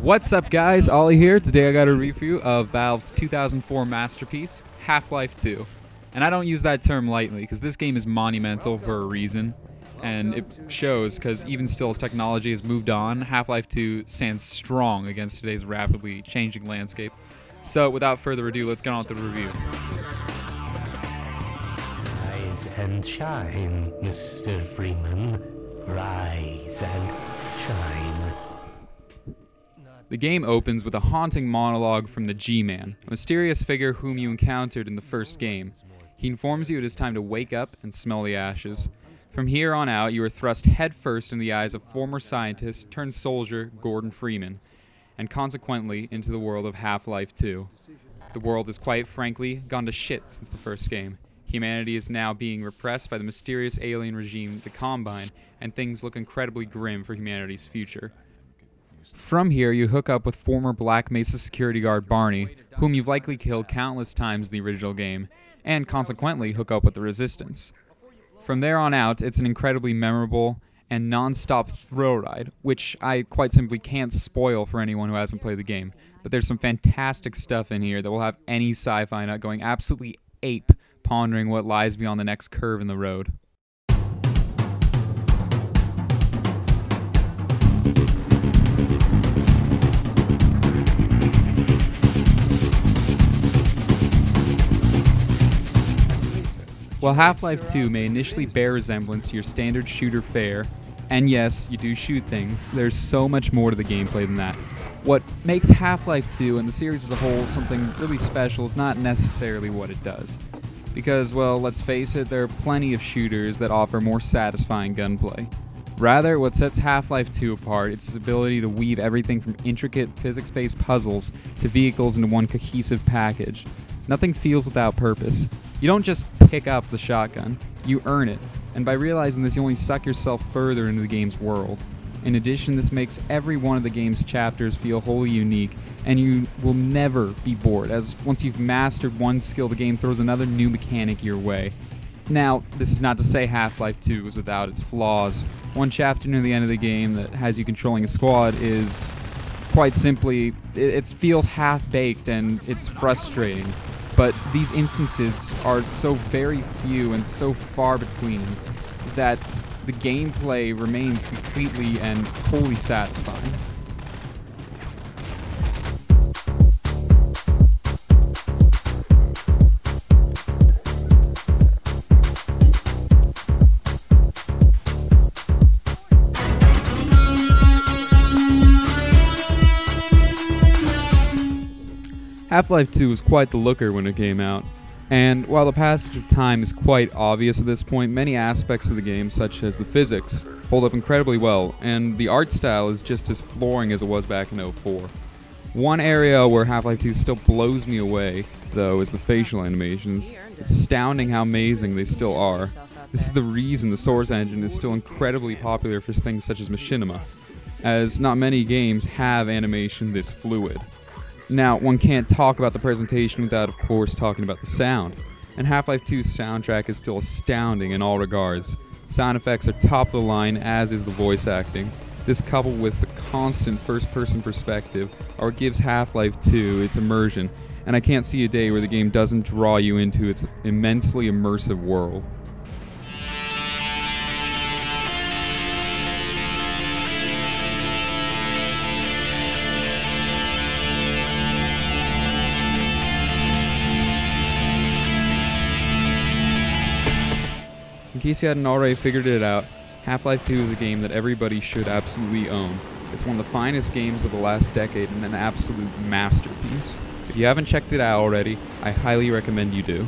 What's up guys, Ollie here. Today I got a review of Valve's 2004 masterpiece, Half-Life 2. And I don't use that term lightly because this game is monumental for a reason. And it shows because even still as technology has moved on, Half-Life 2 stands strong against today's rapidly changing landscape. So without further ado, let's get on with the review. Rise and shine, Mr. Freeman. Rise and shine. The game opens with a haunting monologue from the G-Man, a mysterious figure whom you encountered in the first game. He informs you it is time to wake up and smell the ashes. From here on out, you are thrust headfirst in the eyes of former scientist turned soldier Gordon Freeman, and consequently into the world of Half-Life 2. The world has quite frankly gone to shit since the first game. Humanity is now being repressed by the mysterious alien regime, the Combine, and things look incredibly grim for humanity's future. From here, you hook up with former Black Mesa security guard Barney, whom you've likely killed countless times in the original game, and consequently hook up with the Resistance. From there on out, it's an incredibly memorable and non-stop thrill ride, which I quite simply can't spoil for anyone who hasn't played the game, but there's some fantastic stuff in here that will have any sci-fi nut going absolutely ape, pondering what lies beyond the next curve in the road. While Half-Life 2 may initially bear resemblance to your standard shooter fare, and yes, you do shoot things, there's so much more to the gameplay than that. What makes Half-Life 2 and the series as a whole something really special is not necessarily what it does. Because, well, let's face it, there are plenty of shooters that offer more satisfying gunplay. Rather, what sets Half-Life 2 apart is its ability to weave everything from intricate physics-based puzzles to vehicles into one cohesive package. Nothing feels without purpose. You don't just pick up the shotgun, you earn it, and by realizing this you only suck yourself further into the game's world. In addition, this makes every one of the game's chapters feel wholly unique, and you will never be bored, as once you've mastered one skill, the game throws another new mechanic your way. Now, this is not to say Half-Life 2 is without its flaws. One chapter near the end of the game that has you controlling a squad is, quite simply, it feels half-baked and it's frustrating. But these instances are so very few and so far between that the gameplay remains completely and wholly satisfying. Half-Life 2 was quite the looker when it came out, and while the passage of time is quite obvious at this point, many aspects of the game, such as the physics, hold up incredibly well, and the art style is just as flooring as it was back in '04. One area where Half-Life 2 still blows me away, though, is the facial animations. It's astounding how amazing they still are. This is the reason the Source engine is still incredibly popular for things such as machinima, as not many games have animation this fluid. Now, one can't talk about the presentation without, of course, talking about the sound. And Half-Life 2's soundtrack is still astounding in all regards. Sound effects are top of the line, as is the voice acting. This, coupled with the constant first-person perspective, are what gives Half-Life 2 its immersion, and I can't see a day where the game doesn't draw you into its immensely immersive world. In case you hadn't already figured it out, Half-Life 2 is a game that everybody should absolutely own. It's one of the finest games of the last decade and an absolute masterpiece. If you haven't checked it out already, I highly recommend you do.